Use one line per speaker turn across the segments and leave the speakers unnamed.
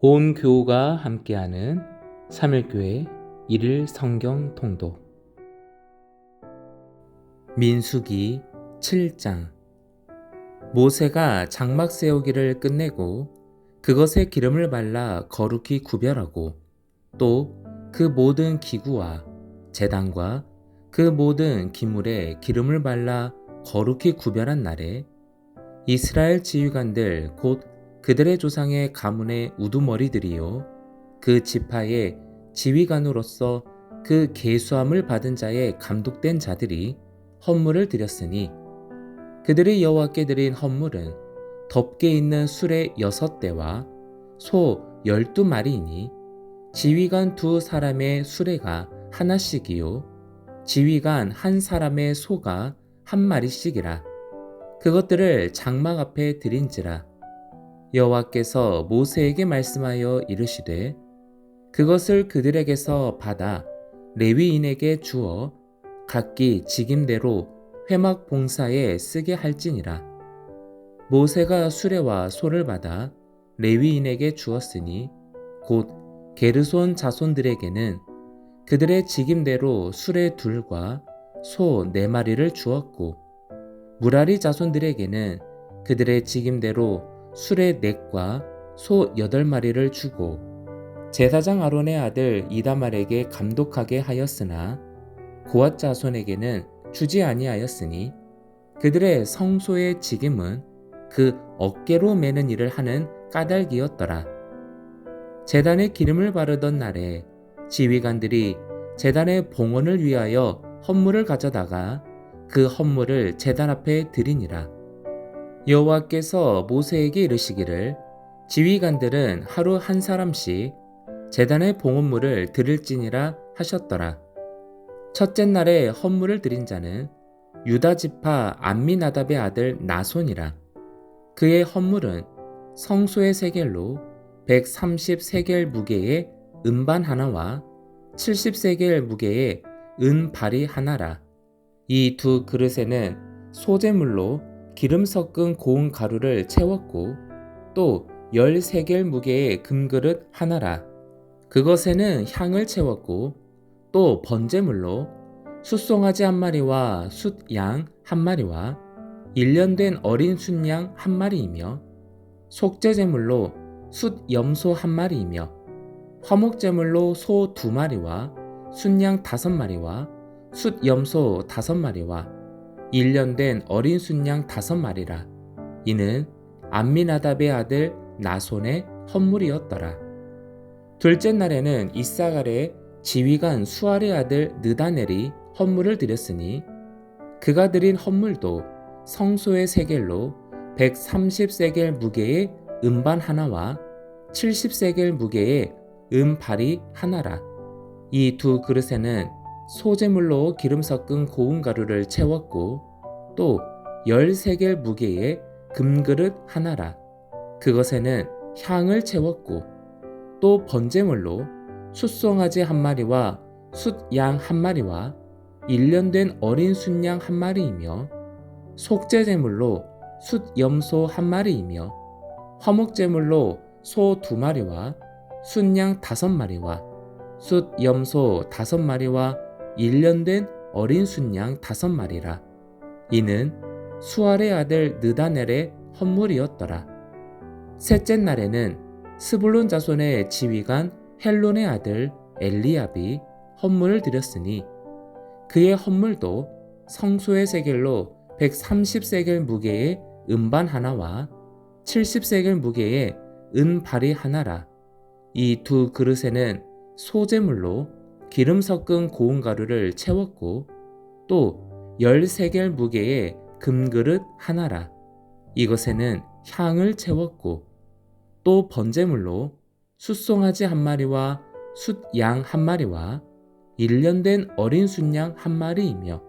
온 교우가 함께하는 삼일교회 일일 성경 통독 민수기 7장. 모세가 장막 세우기를 끝내고 그것에 기름을 발라 거룩히 구별하고 또 그 모든 기구와 제단과 그 모든 기물에 기름을 발라 거룩히 구별한 날에 이스라엘 지휘관들 곧 그들의 조상의 가문의 우두머리들이요 그 지파의 지휘관으로서 그 계수함을 받은 자의 감독된 자들이 헌물을 드렸으니 그들이 여호와께 드린 헌물은 덮개 있는 수레 6대와 소 12마리이니 지휘관 2사람의 수레가 하나씩이요 지휘관 1사람의 소가 1마리씩이라. 그것들을 장막 앞에 드린지라. 여호와께서 모세에게 말씀하여 이르시되 그것을 그들에게서 받아 레위인에게 주어 각기 직임대로 회막 봉사에 쓰게 할지니라. 모세가 수레와 소를 받아 레위인에게 주었으니 곧 게르손 자손들에게는 그들의 직임대로 수레 2과 소 4마리를 주었고 무라리 자손들에게는 그들의 직임대로 수레 4과 소 8마리를 주고 제사장 아론의 아들 이다말에게 감독하게 하였으나 고앗 자손에게는 주지 아니하였으니 그들의 성소의 직임은 그 어깨로 매는 일을 하는 까닭이었더라. 제단에 기름을 바르던 날에 지휘관들이 제단의 봉헌을 위하여 헌물을 가져다가 그 헌물을 제단 앞에 드리니라. 여호와께서 모세에게 이르시기를 지휘관들은 하루 1사람씩 제단의 봉헌물을 드릴지니라 하셨더라. 첫째 날에 헌물을 드린 자는 유다 지파 암미나답의 아들 나손이라. 그의 헌물은 성소의 세겔로 130세겔 무게의 은반 하나와 70세겔 무게의 은발이 하나라. 이 2 그릇에는 소재물로 기름 섞은 고운 가루를 채웠고 또 10세겔 무게의 금그릇 하나라. 그것에는 향을 채웠고 또 번제물로 숫송아지 1마리와 숫양 1마리와 1년 된 어린 순양 1마리이며 속죄제물로 숫염소 1마리이며 화목제물로 소 2마리와 순양 5마리와 숫염소 5마리와 1년 된 어린 순양 5마리라. 이는 암미나답의 아들 나손의 헌물이었더라. 둘째 날에는 이사갈의 지휘관 수알의 아들 느다넬이 헌물을 드렸으니 그가 드린 헌물도 성소의 세겔로 130세겔 무게의 은반 하나와 70세겔 무게의 은발이 하나라. 이 2 그릇에는 소재물로 기름 섞은 고운 가루를 채웠고 또 10세겔 무게의 금그릇 하나라. 그것에는 향을 채웠고 또 번제물로 숫송아지 1마리와 숫양 1마리와 1년 된 어린 순양 1마리이며 속죄제물로 숫염소 1마리이며 화목제물로 소 2마리와 순양 5마리와 숫염소 5마리와 1년 된 어린 순양 5마리라. 이는 수알의 아들 느다넬의 헌물이었더라. 셋째 날에는 스불론 자손의 지휘관 헬론의 아들 엘리압이 헌물을 드렸으니 그의 헌물도 성소의 세겔로 130세겔 무게의 은반 하나와 70세겔 무게의 은발이 하나라. 이 2 그릇에는 소재물로 기름 섞은 고운 가루를 채웠고 또 10세겔 무게의 금그릇 하나라. 이것에는 향을 채웠고 또 번제물로 숫송아지 1마리와 숫양 1마리와 1년 된 어린 순양 1마리이며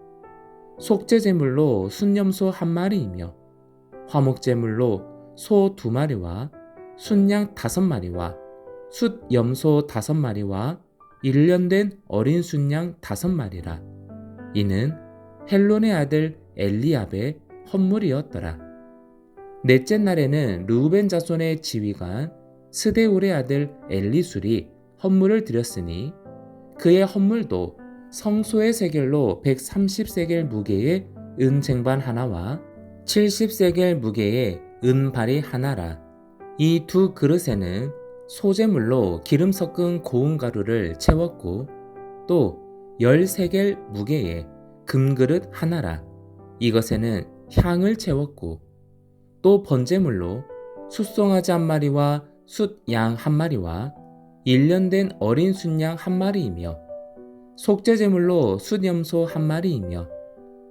속죄제물로 순염소 1마리이며 화목제물로 소 2마리와 순양 5마리와 숫염소 5마리와 1년 된 어린 순양 5마리라. 이는 헬론의 아들 엘리압의 헌물이었더라. 넷째 날에는 르우벤 자손의 지휘관 스데울의 아들 엘리술이 헌물을 드렸으니 그의 헌물도 성소의 세겔로 130세겔 무게의 은 쟁반 하나와 70세겔 무게의 은발이 하나라. 이 두 그릇에는 소재물로 기름 섞은 고운 가루를 채웠고 또 10세겔 무게의 금그릇 하나라. 이것에는 향을 채웠고 또 번제물로 숫송아지 한 마리와 숫양 한 마리와 1년 된 어린 순양 한 마리이며 속죄제물로 숫염소 한 마리이며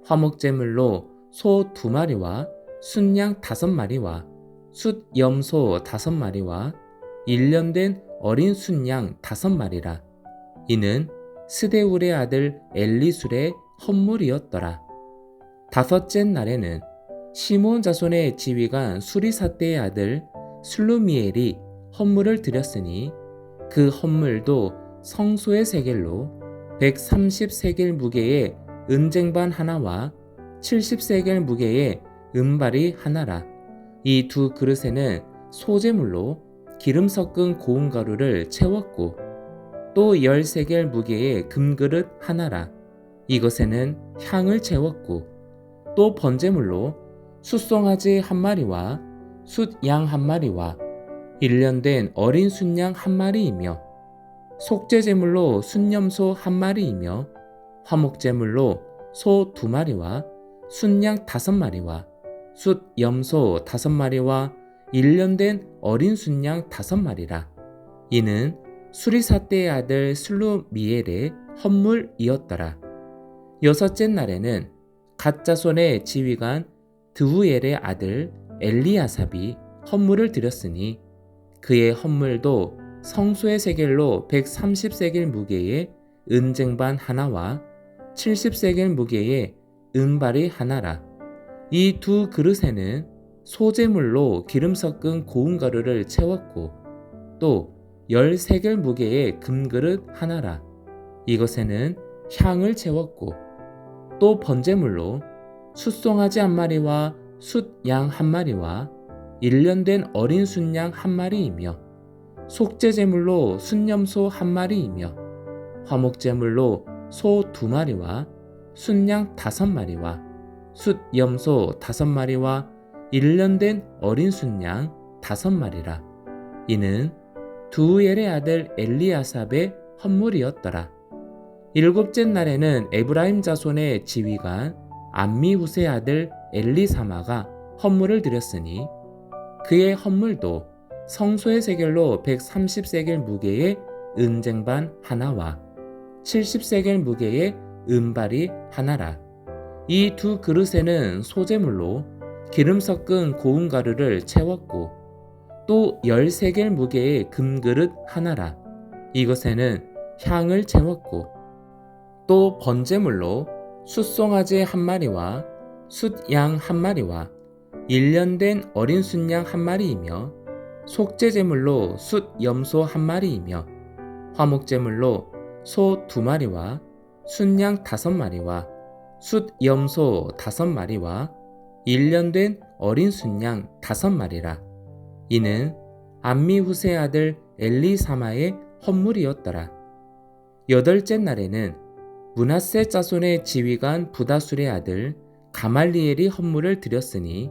화목제물로 소 2마리와 순양 5마리와 숫염소 5마리와 1년 된 어린 순양 5마리라. 이는 스데울의 아들 엘리술의 헌물이었더라. 다섯째 날에는 시므온 자손의 지휘관 수리사대의 아들 슬루미엘이 헌물을 드렸으니 그 헌물도 성소의 세겔로 130세겔 무게의 은쟁반 하나와 70세겔 무게의 은발이 하나라. 이 두 그릇에는 소재물로 기름 섞은 고운 가루를 채웠고 또 10세겔 무게의 금그릇 하나라. 이것에는 향을 채웠고 또 번제물로 숫송아지 한 마리와 숫양 한 마리와 1년 된 어린 순양 한 마리이며 속죄제물로 순염소 한 마리이며 화목제물로 소 2마리와 순양 5마리와 숫염소 5마리와 1년 된 어린 순양 5마리라. 이는 수리사대의 아들 슬루미엘의 헌물이었더라. 여섯째 날에는 갓 자손의 지휘관 드우엘의 아들 엘리아삽이 헌물을 드렸으니 그의 헌물도 성소의 세겔로 130세겔 무게의 은쟁반 하나와 70세겔 무게의 은발이 하나라. 이 두 그릇에는 소재물로 기름 섞은 고운 가루를 채웠고 또 10세겔 무게의 금그릇 하나라. 이것에는 향을 채웠고 또 번제물로 숫송아지 한 마리와 숫양 한 마리와 1년 된 어린 순양 한 마리이며 속죄제물로 순염소 한 마리이며 화목제물로 소 2마리와 순양 5마리와 숫염소 5마리와 1년 된 어린 순양 5마리라. 이는 두우엘의 아들 엘리아삽의 헌물이었더라. 일곱째 날에는 에브라임 자손의 지휘관 암미후스의 아들 엘리사마가 헌물을 드렸으니 그의 헌물도 성소의 세겔로 130세겔 무게의 은쟁반 하나와 70세겔 무게의 은발이 하나라. 이 두 그릇에는 소재물로 기름 섞은 고운 가루를 채웠고 또 10세겔 무게의 금그릇 하나라. 이것에는 향을 채웠고 또 번제물로 숫송아지 한 마리와 숫양 한 마리와 1년 된 어린 순양 한 마리이며 속죄제물로 숫염소 한 마리이며 화목제물로 소 2마리와 순양 5마리와 숫염소 5마리와 1년 된 어린 순양 5마리라. 이는 암미후스의 아들 엘리사마의 헌물이었더라. 여덟째 날에는 므낫세 자손의 지휘관 부다술의 아들 가말리엘이 헌물을 드렸으니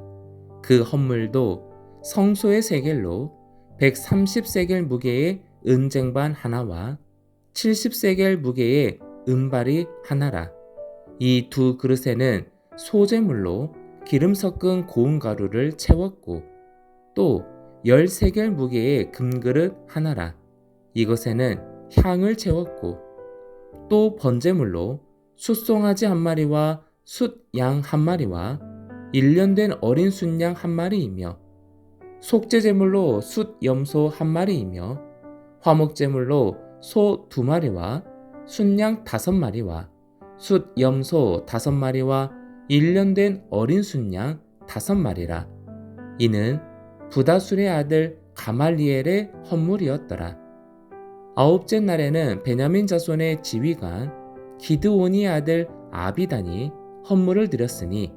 그 헌물도 성소의 세겔로 130세겔 무게의 은쟁반 하나와 70세겔 무게의 은발이 하나라. 이 두 그릇에는 소재물로 기름 섞은 고운 가루를 채웠고 또 10세겔 무게의 금그릇 하나라. 이것에는 향을 채웠고 또 번제물로 숫송아지 한 마리와 숫양 한 마리와 1년 된 어린 순양 한 마리이며 속죄제물로 숫염소 한 마리이며 화목제물로 소 2마리와 순양 5마리와 숫염소 5마리와 1년 된 어린 순양 5마리라. 이는 부다술의 아들 가말리엘의 헌물이었더라. 아홉째 날에는 베냐민 자손의 지휘관 기드온의 아들 아비단이 헌물을 드렸으니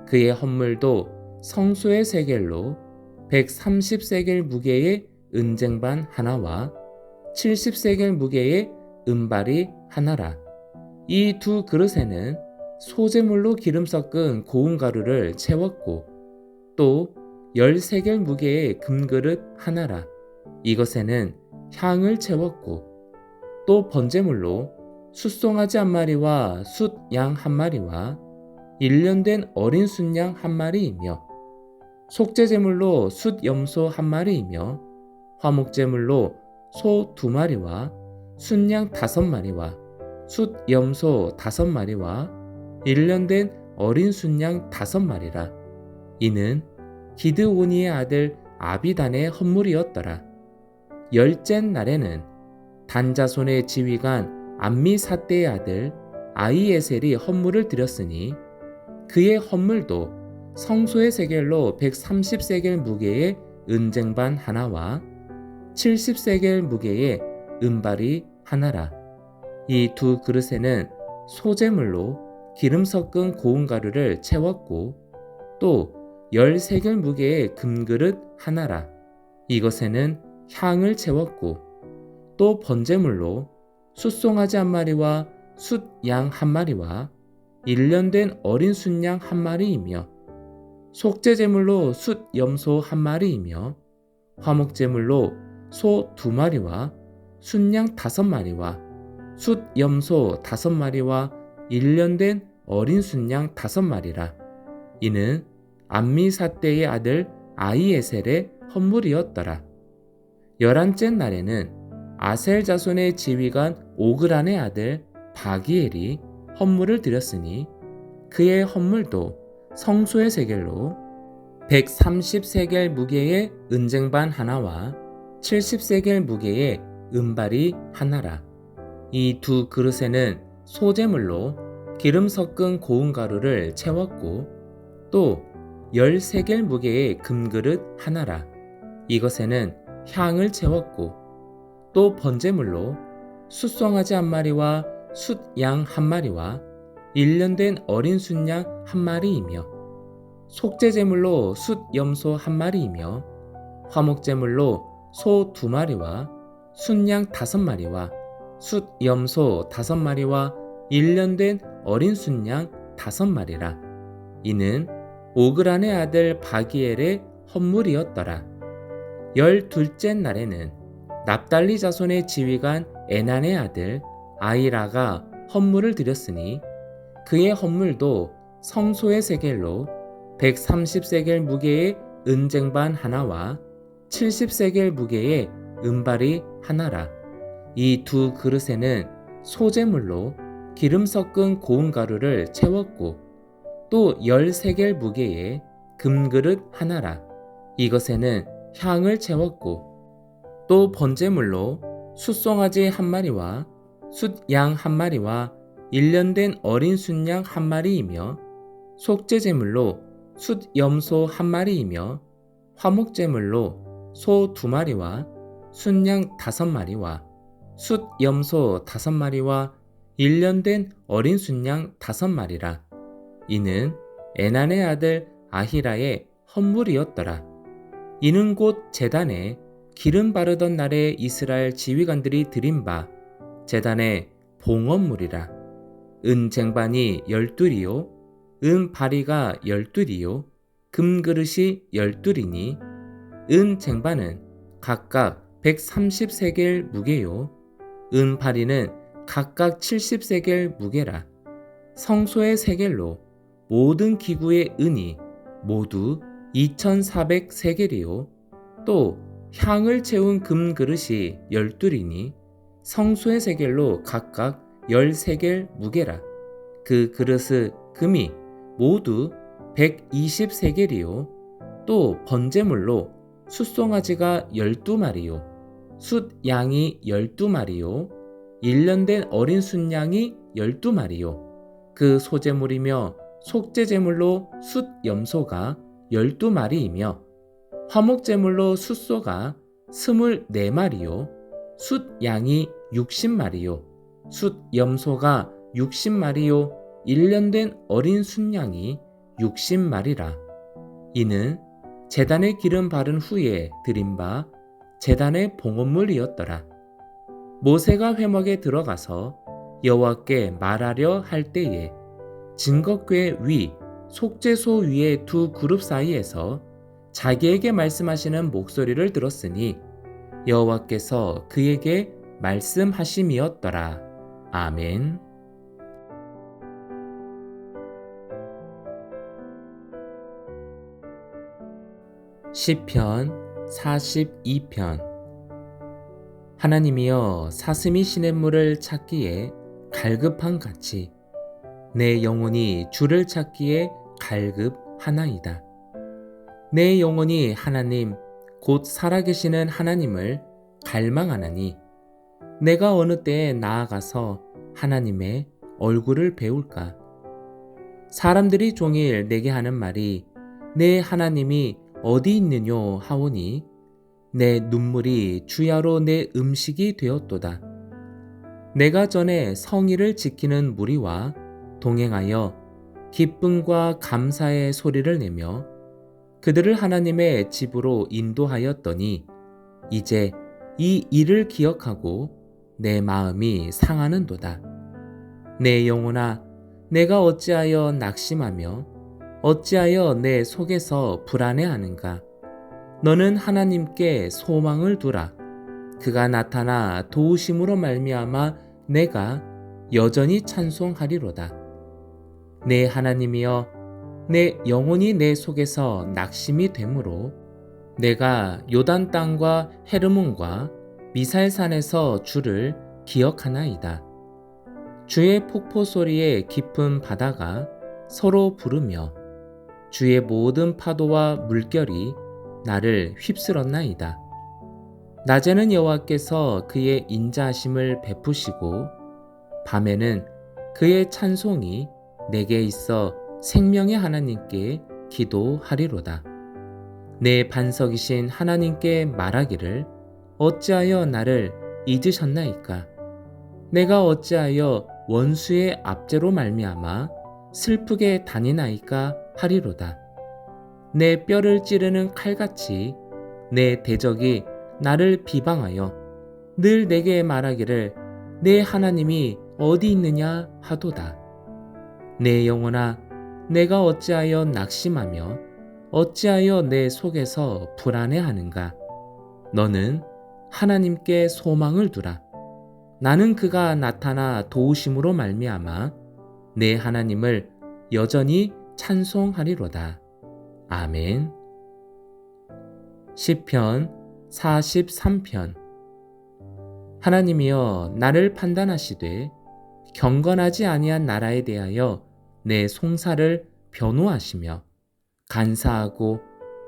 그의 헌물도 성소의 세겔로 130세겔 무게의 은쟁반 하나와 70세겔 무게의 은발이 하나라. 이 두 그릇에는 소재물로 기름 섞은 고운 가루를 채웠고 또 10세겔 무게의 금그릇 하나라. 이것에는 향을 채웠고 또 번제물로 숫송아지 한 마리와 숫양 한 마리와 1년 된 어린 순양 한 마리이며 속죄제물로 숫염소 한 마리이며 화목제물로 소 2마리와 순양 5마리와 숫염소 5마리와 1년 된 어린 순양 5마리라. 이는 기드오니의 아들 아비단의 헌물이었더라. 열째 날에는 단자손의 지휘관 암미사대의 아들 아이에셀이 헌물을 드렸으니 그의 헌물도 성소의 세겔로 130세겔 무게의 은쟁반 하나와 70세겔 무게의 은발이 하나라. 이 두 그릇에는 소재물로 기름 섞은 고운 가루를 채웠고 또 10세겔 무게의 금그릇 하나라. 이것에는 향을 채웠고 또 번제물로 숫송아지 한 마리와 숫양 한 마리와 1년 된 어린 순양 한 마리이며 속죄제물로 숫염소 한 마리이며 화목제물로 소 2마리와 순양 5마리와 숫염소 5마리와 1년 된 어린 순양 5마리라. 이는 암미사대의 아들 아이에셀의 헌물이었더라. 11째 날에는 아셀 자손의 지휘관 오그란의 아들 바기엘이 헌물을 드렸으니 그의 헌물도 성소의 세겔로 130세겔 무게의 은쟁반 하나와 70세겔 무게의 은발이 하나라. 이 두 그릇에는 소재물로 기름 섞은 고운 가루를 채웠고 또 10세겔 무게의 금그릇 하나라. 이것에는 향을 채웠고 또 번제물로 숫송아지 한 마리와 숫양 한 마리와 1년 된 어린 순양 한 마리이며 속죄제물로 숫염소 한 마리이며 화목제물로 소 2마리와 순양 5마리와 숫염소 5마리와 1년 된 어린 순양 5마리라. 이는 오그란의 아들 바기엘의 헌물이었더라. 12째 날에는 납달리 자손의 지휘관 에난의 아들 아이라가 헌물을 드렸으니 그의 헌물도 성소의 세겔로 130세겔 무게의 은쟁반 하나와 70세겔 무게의 은발이 하나라. 이 두 그릇에는 소재물로 기름 섞은 고운 가루를 채웠고 또 10세겔 무게의 금그릇 하나라. 이것에는 향을 채웠고 또 번제물로 숫송아지 한 마리와 숫양 한 마리와 1년 된 어린 순양 한 마리이며 속죄제물로 숫염소 한 마리이며 화목제물로 소 2마리와 순양 5마리와 숫염소 5마리와 1년 된 어린 순양 5마리라. 이는 에난의 아들 아히라의 헌물이었더라. 이는 곧 제단에 기름 바르던 날에 이스라엘 지휘관들이 드린 바 제단의 봉헌물이라. 은쟁반이 12이요 은바리가 12이요 금그릇이 12이니 은쟁반은 각각 130세겔 무게요 은바리는 각각 70세겔 무게라. 성소의 세겔로 모든 기구의 은이 모두 2400세겔이요 또 향을 채운 금그릇이 12이니 성소의 세겔로 각각 10세겔 무게라. 그 그릇의 금이 모두 120세겔이요 또 번제물로 숫송아지가 12마리요 숫양이 12마리요 1년 된 어린 순양이 12마리요 그 소제물이며 속죄제물로 숫염소가 12마리이며 화목제물로 숫소가 24마리요 숫양이 60마리요 숫염소가 60마리요 1년 된 어린 순양이 60마리라. 이는 제단에 기름 바른 후에 드린 바 제단의 봉헌물이었더라. 모세가 회막에 들어가서 여호와께 말하려 할 때에 증거궤 위 속죄소 위의 두 그룹 사이에서 자기에게 말씀하시는 목소리를 들었으니 여호와께서 그에게 말씀하심이었더라. 아멘. 시편 42편. 하나님이여, 사슴이 시냇물을 찾기에 갈급한 같이 내 영혼이 주를 찾기에 갈급하나이다. 내 영혼이 하나님 곧 살아계시는 하나님을 갈망하나니 내가 어느 때에 나아가서 하나님의 얼굴을 배울까? 사람들이 종일 내게 하는 말이 내 하나님이 어디 있느뇨 하오니 내 눈물이 주야로 내 음식이 되었도다. 내가 전에 성의를 지키는 무리와 동행하여 기쁨과 감사의 소리를 내며 그들을 하나님의 집으로 인도하였더니 이제 이 일을 기억하고 내 마음이 상하는도다. 내 영혼아, 내가 어찌하여 낙심하며 어찌하여 내 속에서 불안해하는가? 너는 하나님께 소망을 두라. 그가 나타나 도우심으로 말미암아 내가 여전히 찬송하리로다. 내 하나님이여, 내 영혼이 내 속에서 낙심이 되므로 내가 요단 땅과 헤르몬과 미살산에서 주를 기억하나이다. 주의 폭포 소리에 깊은 바다가 서로 부르며 주의 모든 파도와 물결이 나를 휩쓸었나이다. 낮에는 여호와께서 그의 인자하심을 베푸시고 밤에는 그의 찬송이 내게 있어 생명의 하나님께 기도하리로다. 내 반석이신 하나님께 말하기를 어찌하여 나를 잊으셨나이까? 내가 어찌하여 원수의 압제로 말미암아 슬프게 다니나이까 하리로다. 내 뼈를 찌르는 칼같이 내 대적이 나를 비방하여 늘 내게 말하기를 내 하나님이 어디 있느냐 하도다. 내 영혼아, 내가 어찌하여 낙심하며 어찌하여 내 속에서 불안해하는가? 너는 하나님께 소망을 두라. 나는 그가 나타나 도우심으로 말미암아 내 하나님을 여전히 찬송하리로다. 아멘. 시편 43편. 하나님이여, 나를 판단하시되 경건하지 아니한 나라에 대하여 내 송사를 변호하시며 간사하고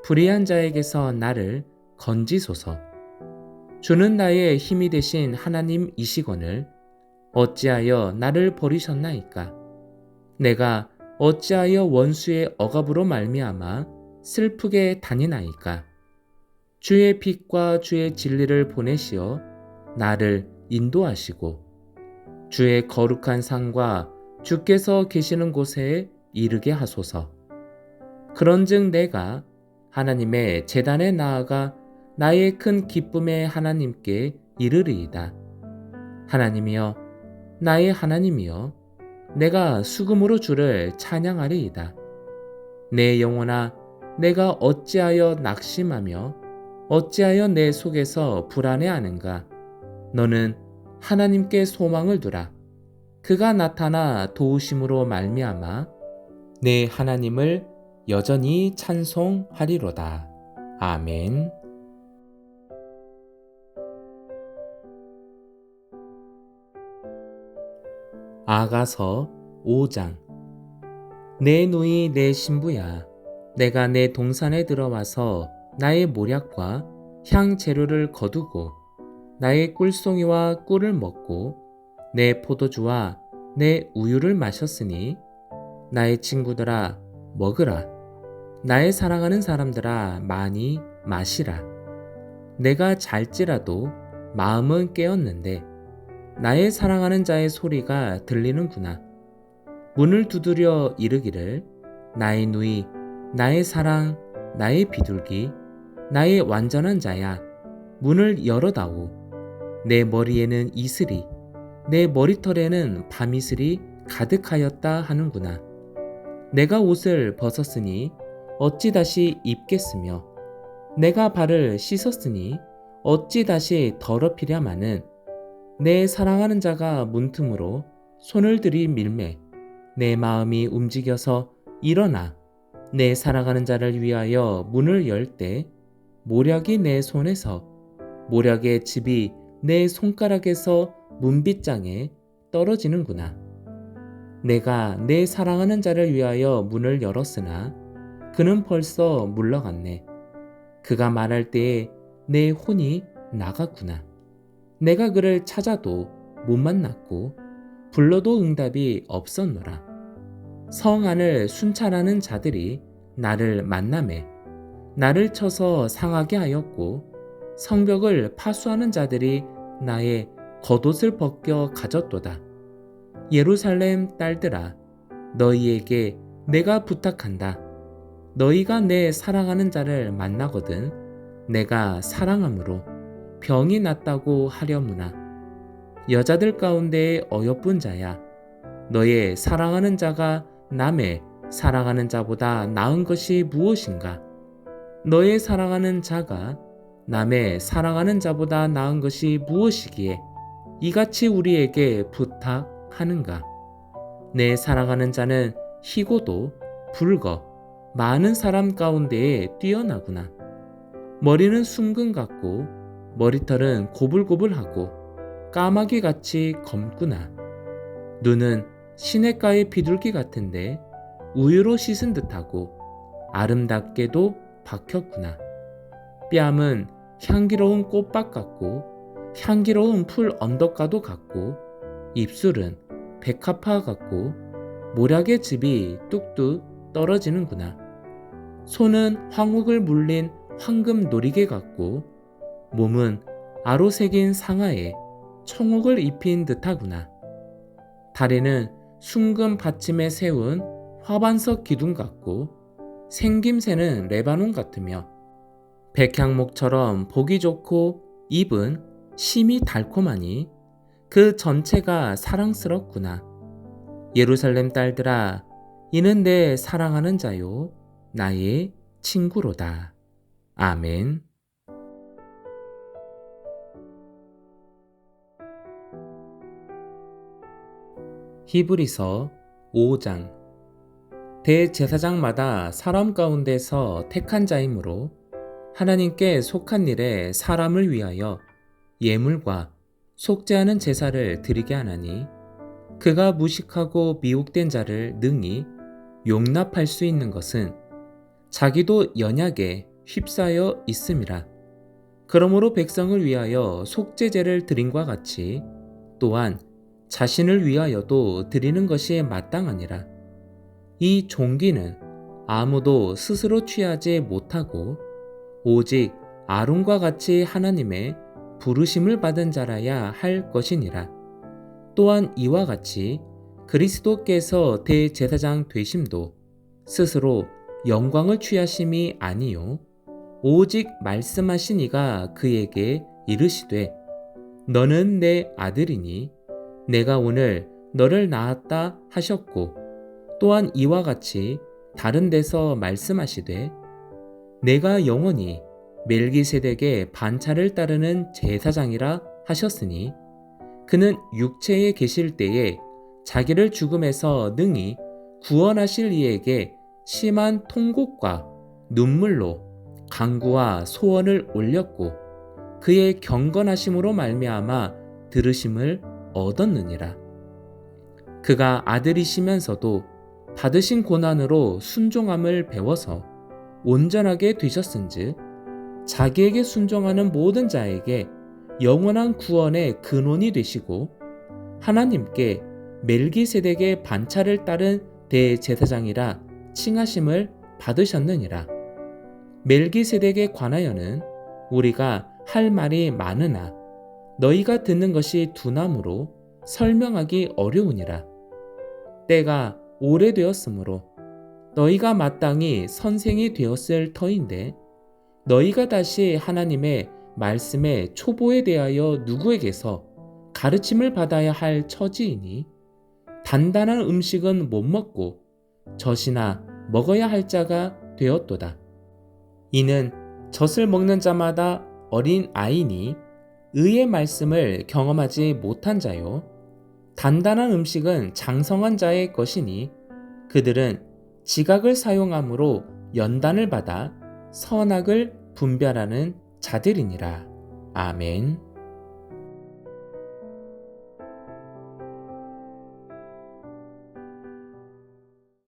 불의한 자에게서 나를 건지소서. 주는 나의 힘이 되신 하나님이시거늘 어찌하여 나를 버리셨나이까? 내가 어찌하여 원수의 억압으로 말미암아 슬프게 다니나이까? 주의 빛과 주의 진리를 보내시어 나를 인도하시고 주의 거룩한 상과 주께서 계시는 곳에 이르게 하소서. 그런즉 내가 하나님의 제단에 나아가 나의 큰 기쁨의 하나님께 이르리이다. 하나님이여, 나의 하나님이여, 내가 수금으로 주를 찬양하리이다. 내 영혼아, 내가 어찌하여 낙심하며 어찌하여 내 속에서 불안해하는가? 너는 하나님께 소망을 두라. 그가 나타나 도우심으로 말미암아 내 하나님을 여전히 찬송하리로다. 아멘. 아가서 5장. 내 누이 내 신부야, 내가 내 동산에 들어와서 나의 모략과 향 재료를 거두고 나의 꿀송이와 꿀을 먹고 내 포도주와 내 우유를 마셨으니 나의 친구들아 먹으라. 나의 사랑하는 사람들아 많이 마시라. 내가 잘지라도 마음은 깨었는데 나의 사랑하는 자의 소리가 들리는구나. 문을 두드려 이르기를 나의 누이, 나의 사랑, 나의 비둘기, 나의 완전한 자야. 문을 열어다오. 내 머리에는 이슬이, 내 머리털에는 밤이슬이 가득하였다 하는구나. 내가 옷을 벗었으니 어찌 다시 입겠으며 내가 발을 씻었으니 어찌 다시 더럽히랴마는 내 사랑하는 자가 문틈으로 손을 들이밀매 내 마음이 움직여서 일어나 내 사랑하는 자를 위하여 문을 열 때 모략이 내 손에서 모략의 즙이 내 손가락에서 문빗장에 떨어지는구나. 내가 내 사랑하는 자를 위하여 문을 열었으나 그는 벌써 물러갔네. 그가 말할 때에 내 혼이 나갔구나. 내가 그를 찾아도 못 만났고 불러도 응답이 없었노라. 성 안을 순찰하는 자들이 나를 만나매 나를 쳐서 상하게 하였고 성벽을 파수하는 자들이 나의 겉옷을 벗겨 가졌도다. 예루살렘 딸들아, 너희에게 내가 부탁한다. 너희가 내 사랑하는 자를 만나거든 내가 사랑함으로 병이 낫다고 하려무나. 여자들 가운데 어여쁜 자야, 너의 사랑하는 자가 남의 사랑하는 자보다 나은 것이 무엇인가? 너의 사랑하는 자가 남의 사랑하는 자보다 나은 것이 무엇이기에 이같이 우리에게 부탁하는가? 내 사랑하는 자는 희고도 붉어 많은 사람 가운데에 뛰어나구나. 머리는 순금 같고 머리털은 고불고불하고 까마귀같이 검구나. 눈은 시냇가의 비둘기 같은데 우유로 씻은 듯하고 아름답게도 박혔구나. 뺨은 향기로운 꽃밭 같고 향기로운 풀 언덕가도 같고 입술은 백합화 같고 모략의 즙이 뚝뚝 떨어지는구나. 손은 황옥을 물린 황금 놀이개 같고 몸은 아로 새긴 상아에 청옥을 입힌 듯하구나. 다리는 순금 받침에 세운 화반석 기둥 같고 생김새는 레바논 같으며 백향목처럼 보기 좋고 입은 심이 달콤하니 그 전체가 사랑스럽구나. 예루살렘 딸들아, 이는 내 사랑하는 자요 나의 친구로다. 아멘. 히브리서 5장. 대제사장마다 사람 가운데서 택한 자이므로 하나님께 속한 일에 사람을 위하여 예물과 속죄하는 제사를 드리게 하나니 그가 무식하고 미혹된 자를 능히 용납할 수 있는 것은 자기도 연약에 휩싸여 있음이라. 그러므로 백성을 위하여 속죄제를 드림과 같이 또한 자신을 위하여도 드리는 것이 마땅하니라. 이 종기는 아무도 스스로 취하지 못하고 오직 아론과 같이 하나님의 부르심을 받은 자라야 할 것이니라. 또한 이와 같이 그리스도께서 대제사장 되심도 스스로 영광을 취하심이 아니요 오직 말씀하신 이가 그에게 이르시되 너는 내 아들이니 내가 오늘 너를 낳았다 하셨고 또한 이와 같이 다른 데서 말씀하시되 내가 영원히 멜기세덱의 반차를 따르는 제사장이라 하셨으니 그는 육체에 계실 때에 자기를 죽음에서 능히 구원하실 이에게 심한 통곡과 눈물로 간구와 소원을 올렸고 그의 경건하심으로 말미암아 들으심을 얻었느니라. 그가 아들이시면서도 받으신 고난으로 순종함을 배워서 온전하게 되셨은즉 자기에게 순종하는 모든 자에게 영원한 구원의 근원이 되시고 하나님께 멜기세덱의 반차를 따른 대제사장이라 칭하심을 받으셨느니라. 멜기세덱에 관하여는 우리가 할 말이 많으나 너희가 듣는 것이 두나무로 설명하기 어려우니라. 때가 오래되었으므로 너희가 마땅히 선생이 되었을 터인데 너희가 다시 하나님의 말씀의 초보에 대하여 누구에게서 가르침을 받아야 할 처지이니 단단한 음식은 못 먹고 젖이나 먹어야 할 자가 되었도다. 이는 젖을 먹는 자마다 어린 아이니 의의 말씀을 경험하지 못한 자요. 단단한 음식은 장성한 자의 것이니 그들은 지각을 사용함으로 연단을 받아 선악을 분별하는 자들이니라. 아멘.